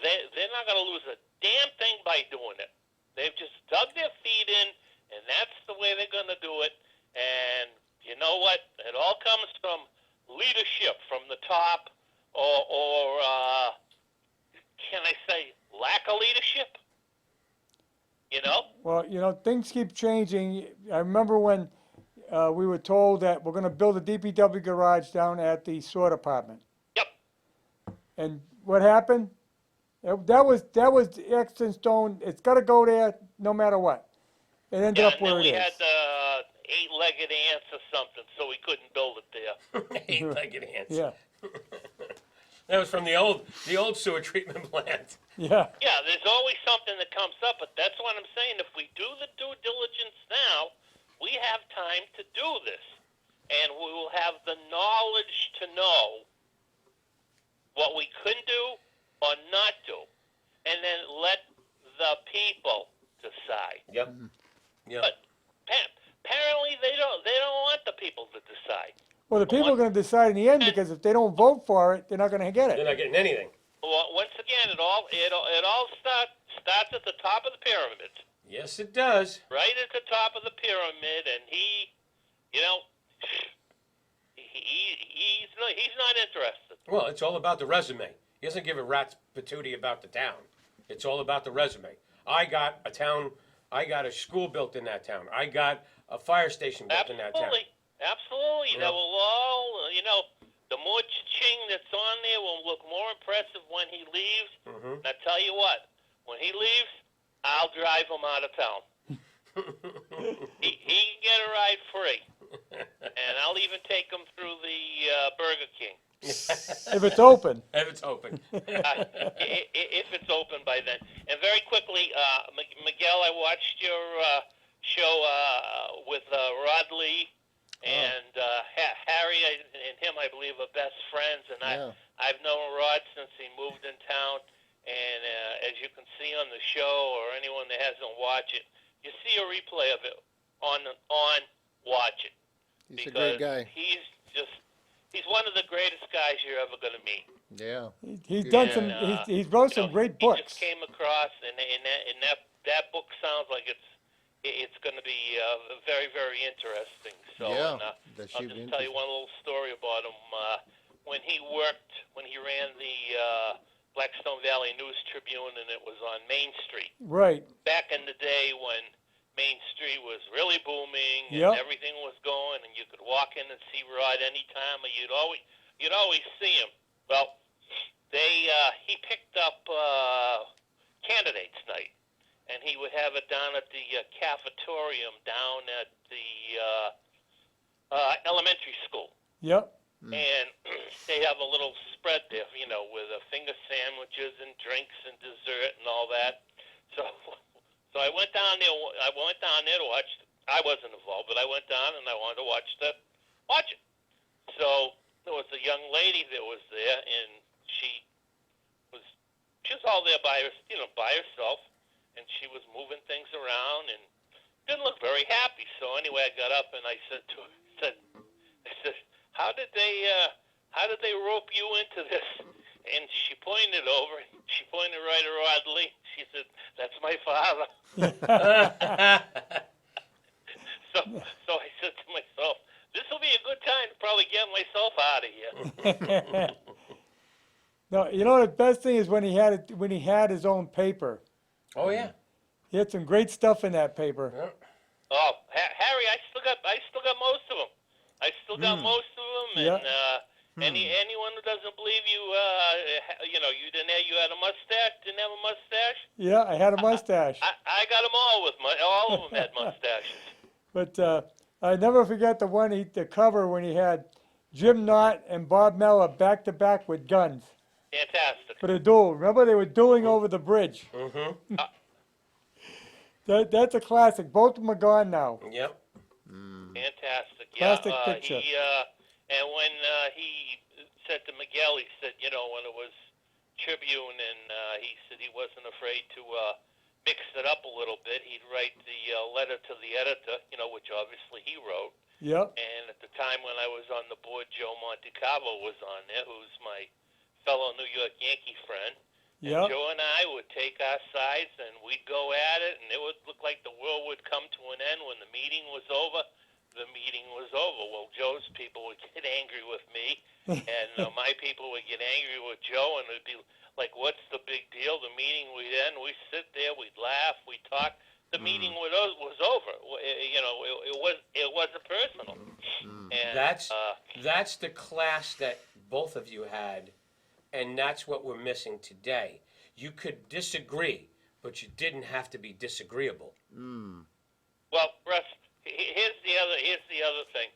they're not going to lose a damn thing by doing it. They've just dug their feet in, and that's the way they're going to do it. And you know what? It all comes from leadership from the top, or can I say lack of leadership? You know? Well, things keep changing. I remember when we were told that we're going to build a DPW garage down at the sewer department. Yep. And what happened? That was X and stone. It's got to go there no matter what. It ended Yeah, up and then where it we is. had 8-legged ants or something, so we couldn't build it there. 8-legged ants. Yeah. That was from the old sewer treatment plant. Yeah. Yeah, there's always something that comes up, but that's what I'm saying. If we do the due diligence now, we have time to do this. And we will have the knowledge to know what we can do or not do. And then let the people decide. Yep. Yep. But apparently they don't want the people to decide. Well, the people are going to decide in the end because if they don't vote for it, they're not going to get They're it. not getting anything. Well, once again, it all starts at the top of the pyramid. Yes, it does. Right at the top of the pyramid, and he's not interested. Well, it's all about the resume. He doesn't give a rat's patootie about the town. It's all about the resume. I got a school built in that town. I got a fire station built in that town. Absolutely. Yeah. That will all, the more ching that's on there will look more impressive when he leaves. Mm-hmm. And I tell you what, when he leaves, I'll drive him out of town. he can get a ride free. And I'll even take him through the Burger King. If it's open. If it's open. If it's open by then. And very quickly, Miguel, I watched your show with Rod Lee and Harry and him, I believe, are best friends. And Yeah. I've known Rod since he moved in town. And as you can see on the show, or anyone that hasn't watched it, you see a replay of it on watch it. He's a great guy. He's one of the greatest guys you're ever going to meet. Yeah. He's done some. He's wrote some great He books. just came across, and that book sounds like it's going to be very, very interesting. So Yeah, and, that I'll should be just tell you one little story about him. When he ran the Blackstone Valley News Tribune, and it was on Main Street. Right. Back in the day when Main Street was really booming and Yep. everything was going, and you could walk in and see Rod anytime, or you'd always see him. Well, he picked up candidates night, and he would have it down at the cafetorium down at the elementary school. Yep. And they have a little spread there, with finger sandwiches and drinks and dessert and all that. So I went down there. To watch. I wasn't involved, but I went down and I wanted to watch it. So there was a young lady that was there, and she was all there by herself, and she was moving things around and didn't look very happy. So anyway, I got up and I said to her, I said, How did they rope you into this? And she pointed over. She pointed right at Rod Lee. She said, "That's my father." So I said to myself, "This will be a good time to probably get myself out of here." No, the best thing is when he had his own paper. Oh yeah. He had some great stuff in that paper. Yeah. Oh, Harry, I still got most of them. And anyone who doesn't believe you, you had a mustache, didn't have a mustache. Yeah, I had a mustache. I got them all all of them had mustaches. But I never forget the cover when he had Jim Knott and Bob Mellor back to back with guns Fantastic. for the duel. Remember they were dueling over the bridge. Mm-hmm. That's a classic. Both of them are gone now. Yep. Fantastic. Classic picture. And when he said to Miguel, he said, when it was Tribune, and he said he wasn't afraid to mix it up a little bit. He'd write the letter to the editor, which obviously he wrote. Yep. And at the time when I was on the board, Joe Montecalvo was on there, who's my fellow New York Yankee friend. Yep. Joe and I would take our sides, and we'd go at it, and it would look like the world would come to an end when the meeting was over. The meeting was over. Well, Joe's people would get angry with me, and my people would get angry with Joe, and it would be like, what's the big deal? The meeting would end. We'd sit there, we'd laugh, we'd talk. The meeting was over. It wasn't personal. And, that's the class that both of you had, and that's what we're missing today. You could disagree, but you didn't have to be disagreeable. Well, Russ, here's the other thing.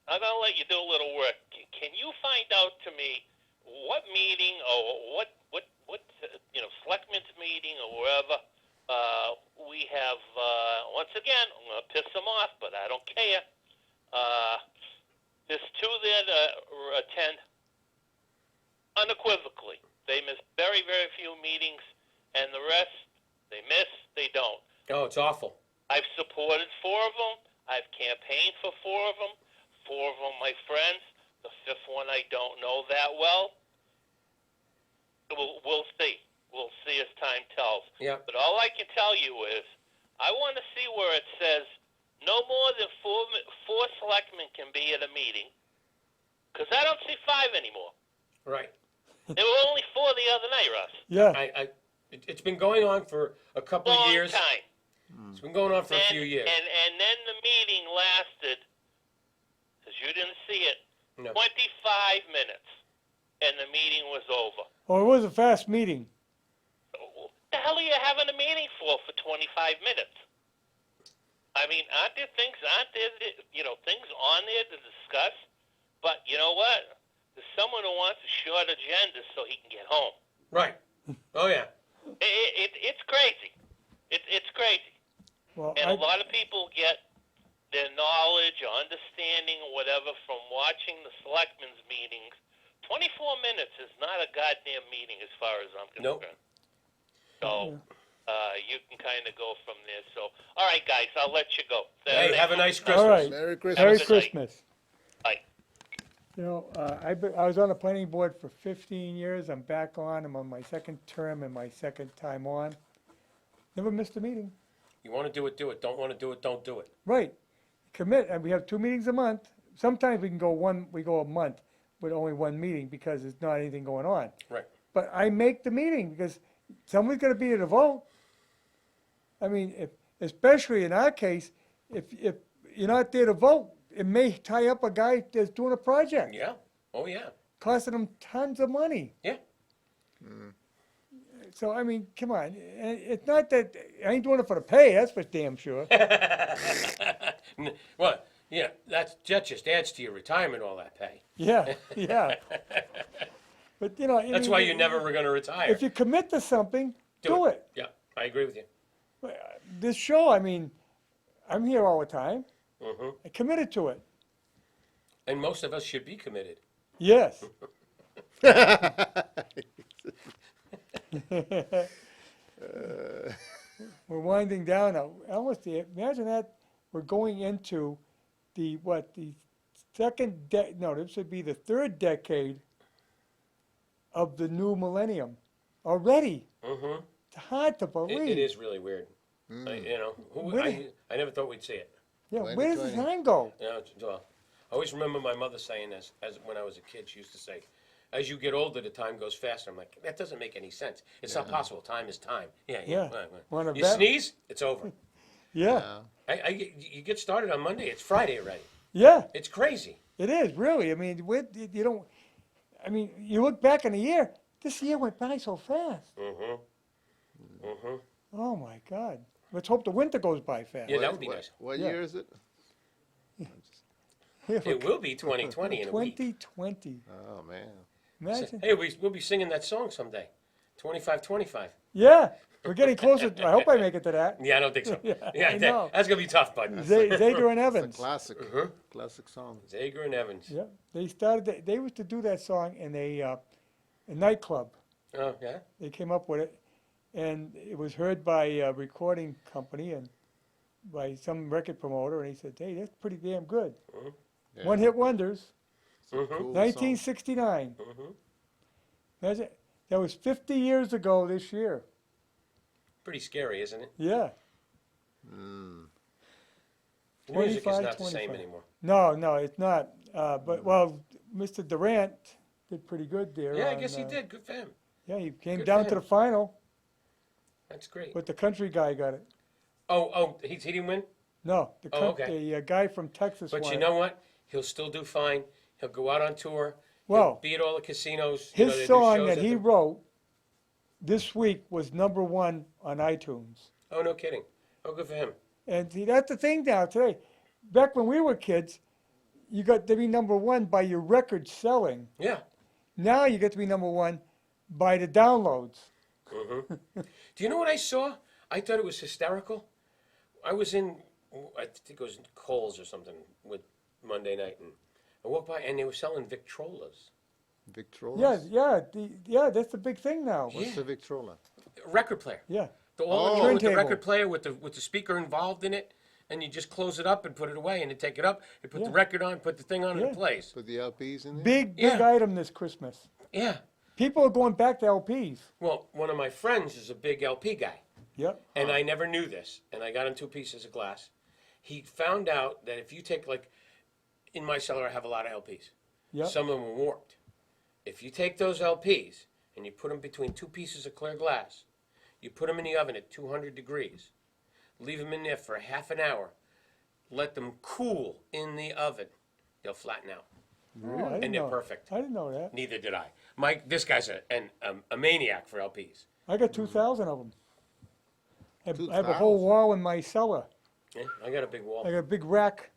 I'm gonna let you do a little work. Can you find out to me what meeting or what selectmen's meeting or wherever we have. Once again, I'm going to piss them off, but I don't care. There's two there to attend unequivocally. They miss very, very few meetings, and the rest, they miss, they don't. Oh, it's awful. I've supported 4 of them. I've campaigned for 4 of them. 4 of them, my friends. The 5th one, I don't know that well. We'll see. We'll see as time tells. Yeah. But all I can tell you is, I want to see where it says no more than 4 selectmen can be at a meeting, because I don't see 5 anymore. Right. There were only 4 the other night, Russ. Yeah. It's been going on for a couple of Long years. time. It's been going on for a few years. And then the meeting lasted, because you didn't see it, No. 25 minutes, and the meeting was over. Oh, it was a fast meeting. What the hell are you having a meeting for 25 minutes? I mean, aren't there things on there to discuss? But you know what? There's someone who wants a short agenda so he can get home. Right. Oh, yeah. It's crazy. It's crazy. Well, And a lot of people get their knowledge or understanding or whatever from watching the selectmen's meetings. 24 minutes is not a goddamn meeting as far as I'm Nope. concerned. So you can kind of go from there. So, all right, guys, I'll let you go. Hey, have a nice Christmas. all right. Merry Christmas. Merry Have a good night. Christmas. Bye. You know, I was on the planning board for 15 years. I'm back on. I'm on my second term and my second time on. Never missed a meeting. You want to do it, do it. Don't want to do it, don't do it. Right. Commit, and we have 2 meetings a month. Sometimes we go a month with only 1 meeting because there's not anything going on. Right. But I make the meeting because someone's gonna be there to vote. I mean, especially in our case, if you're not there to vote, it may tie up a guy that's doing a project, Yeah. Oh, yeah. costing him tons of money. Yeah. So, I mean, come on, it's not that, I ain't doing it for the pay, that's for damn sure. Well, yeah, that just adds to your retirement, all that pay. Yeah, yeah. But, you know. I That's mean, why you never were going to retire. If you commit to something, do it. Yeah, I agree with you. This show, I mean, I'm here all the time. Hmm. I committed to it. And most of us should be committed. Yes. We're winding down now. Imagine that we're going into the this would be the 3rd decade of the new millennium already. Hmm. It's hard to believe. It is really weird. I never thought we'd see it. Yeah, where does the 2020. time go? You know, well, I always remember my mother saying this as when I was a kid. She used to say, as you get older, the time goes faster. I'm like, that doesn't make any sense. It's not possible. Time is time. Yeah. Yeah. Right. Wanna You bet? sneeze, it's over. Yeah, You get started on Monday, it's Friday already. yeah, It's crazy. it is, really. I mean, you look back in a year, this year went by so fast. Mm-hmm. Mm-hmm. Oh, my God. Let's hope the winter goes by fast. Yeah, that would be nice. What Yeah. year is it? It will be 2020 in a week. 2020. Oh, man. Imagine. Hey, we'll be singing that song someday. 25-25. Yeah, we're getting closer. I hope I make it to that. Yeah, I don't think so. Yeah, I know. That's going to be tough, bud. Zager and It's Evans. a classic. Mhm. Classic song. Zager and Evans. Yeah, they used to do that song in a nightclub. Oh, yeah? They came up with it, and it was heard by a recording company and by some record promoter, and he said, hey, that's pretty damn good. Yeah. One-hit wonders, It's a Mhm. cool song. 1969. Mm-hmm. Imagine, that was 50 years ago this year. Pretty scary, isn't it? Yeah. Mm. The music is 25, not the same 25. anymore. No, it's not. But, well, Mr. Durant did pretty good there. Yeah, I on, guess he did. Good for him. Yeah, he came Good down for to him. the final, That's great. but the country guy got it. Oh, he didn't win? No, Oh, okay. the guy from Texas But won you it. know what? He'll still do fine. He'll go out on tour. Well, He'll be at all the casinos. his they do song shows that at he the- wrote this week was #1 on iTunes. Oh, no kidding. Oh, good for him. And see, that's the thing now today. Back when we were kids, you got to be #1 by your record selling. Yeah. Now you get to be number one by the downloads. Do you know what I saw? I thought it was hysterical. I was in, I think it was Kohl's or something with Monday night, and I walked by and they were selling Victrolas. Victrola? Yeah, that's the big thing now. What's a Victrola? Record player. Yeah. The all Oh. with the Turntable. record player with the speaker involved in it, and you just close it up and put it away, and you take it up, you put the Yeah. record on, put the thing on, and Yeah. it plays. Put the LPs in there? Big Yeah. item this Christmas. Yeah. People are going back to LPs. Well, one of my friends is a big LP guy, Yep. and I never knew this, and I got him 2 pieces of glass. He found out that if you take, like, in my cellar, I have a lot of LPs. Yep. Some of them are warped. If you take those LPs and you put them between 2 pieces of clear glass, you put them in the oven at 200 degrees, leave them in there for half an hour, let them cool in the oven, they'll flatten out. Oh, I didn't And they're know. perfect. I didn't know that. Neither did I. This guy's a maniac for LPs. I got 2,000 of them. I have a 2,000? whole wall in my cellar. Yeah, I got a big wall. I got a big rack.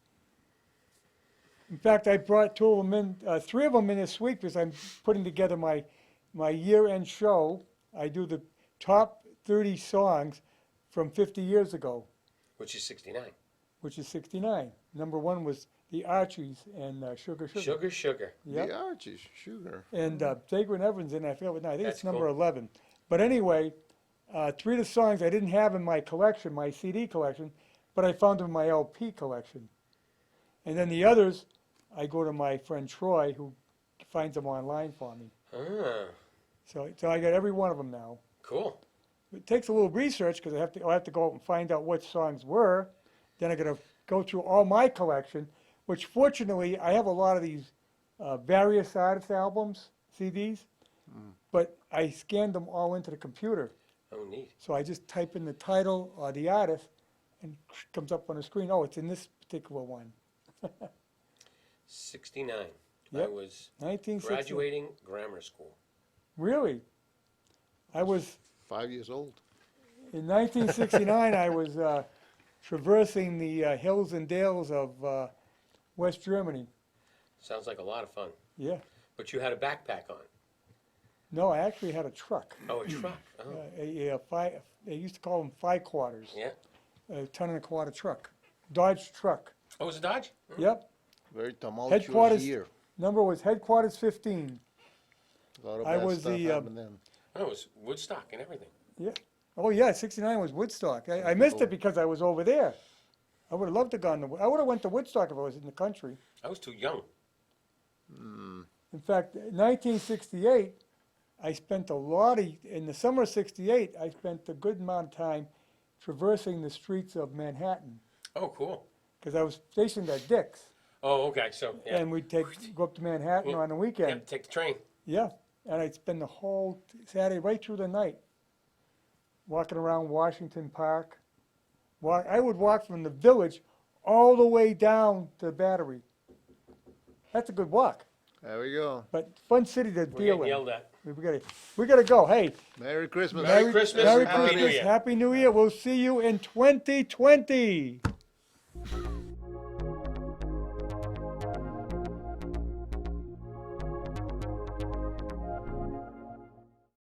In fact, I brought 2 of them in, 3 of them in this week because I'm putting together my year-end show. I do the top 30 songs from 50 years ago, Which is 69. which is 69. Number 1 was the Archies and Sugar Sugar. Sugar, sugar. Yep. The Archies, sugar. And Vagrant Evans, and I forget what, no, I think That's it's number cool. 11. But anyway, 3 of the songs I didn't have in my collection, my CD collection, but I found them in my LP collection. And then the others, I go to my friend Troy, who finds them online for me. Ah, So I got every one of them now. cool. It takes a little research because I have to go out and find out what songs were. Then I got to go through all my collection, which fortunately I have a lot of these various artist albums, CDs, but I scanned them all into the computer. Oh, neat. So I just type in the title or the artist, and it comes up on the screen. Oh, it's in this particular one. 69. I Yep. was 1960. graduating grammar school. Really? I was 5 years old. in 1969. I was traversing the hills and dales of West Germany. Sounds like a lot of fun. Yeah. But you had a backpack on. No, I actually had a truck. Oh, a truck. Oh, They used to call them 5 quarters. yeah. A 1.25 ton truck. Dodge truck. Oh, it was a Dodge? Yep. Very tumultuous Headquarters- year. Number was Headquarters 15. A lot of I bad was stuff the, happened then. Oh, it was Woodstock and everything. Yeah. Oh, yeah, 69 was Woodstock. I missed it because I was over there. I would have loved to gone to, I would have went to Woodstock if I was in the country. I was too young. In fact, 1968, I spent a lot of, in the summer of 68, I spent a good amount of time traversing the streets of Manhattan Oh, cool. because I was stationed at Dick's. Oh, okay. So, yeah. And we'd go up to Manhattan on the Yeah, weekend. take the train. Yeah, and I'd spend the whole Saturday right through the night walking around Washington Park. I would walk from the village all the way down to the Battery. That's a good walk, There we go. but fun city to We're deal getting in. yelled at. We gotta go. Hey, Merry Christmas. Merry Christmas, Merry Happy New Christmas, Year. Happy New Year. We'll see you in 2020.